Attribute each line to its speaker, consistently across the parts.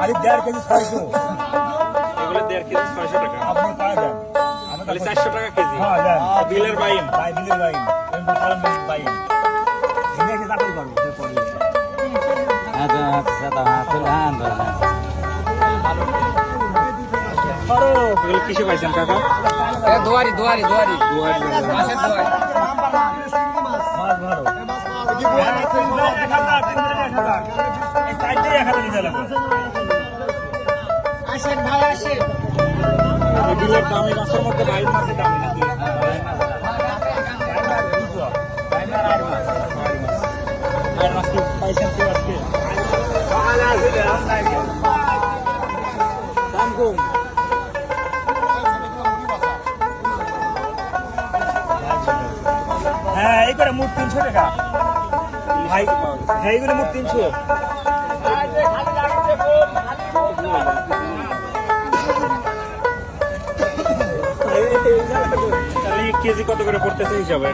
Speaker 1: আরে 1.5 কেজি 600।
Speaker 2: এগুলো 1.5 কেজি 600 টাকা।
Speaker 1: আপনি পায় দেন।
Speaker 2: তাহলে 400 টাকা কেজি।
Speaker 1: হ্যাঁ দেন।
Speaker 2: বিলের বাইন।
Speaker 1: ভাই বিলের বাইন। এমন কালাম বাইন। এনে কি চাকরি করব এরপরে।
Speaker 2: এগুলো কিসে পাইছেন কাকা?
Speaker 3: দোয়ারি
Speaker 2: দুয়ারি
Speaker 3: মাছের দোয়ারি।
Speaker 1: মাছ ধরো। এই সাইডে 1000 দিতে লাগবে।
Speaker 3: আসেন ভাই আসেন।
Speaker 2: এই বিলের দামি মাছের মধ্যে বাইন মাছের দামি নাকি? আর মাছ কি পাইছেন কি আজকে? দাম কম।
Speaker 1: হ্যাঁ এই করে মোট 300 টাকা ভাই। হ্যাঁ এইগুলো মোট 300।
Speaker 2: তাহলে এক কেজি কত করে পড়তেছে হিসাবে?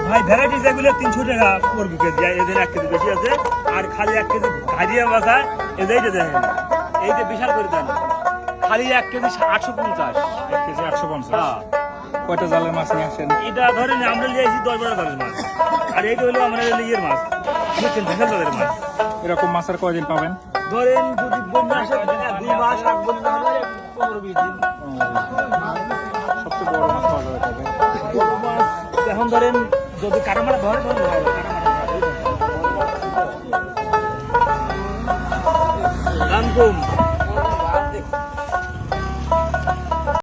Speaker 1: ভাই ভ্যারাইটিস এগুলো 300 টাকা পড়বে কেজি। এদের 1 কেজি বেশি আছে। আর খালি 1 কেজি ভাজিয়া বাসা এই যে দেখেন, এই যে বিশাল করে দেন খালি 1 কেজি 850।
Speaker 2: 1 কেজি 850।
Speaker 1: হ্যাঁ
Speaker 2: কয়টা জালের মাছ নিয়ে আসেন?
Speaker 1: এটা ধরেন আমরা নিয়ে আসি 10-12 জালের মাছ। আর এইটা হলো আমরা ইয়ের মাছ, বুঝছেন, বিশাল জালের মাছ।
Speaker 2: এরকম মাছ আর কয়দিন পাবেন?
Speaker 1: ধরেন যদি বন্যা আসে 2 মাস, আর বন্যা হলে 15-20 দিন।
Speaker 2: সবচেয়ে বড় মাছ পাওয়া যাবে তবে।
Speaker 1: বড় মাছ এখন ধরেন যদি কাটামারা ধরে তখন ভালো হবে। দাম কম।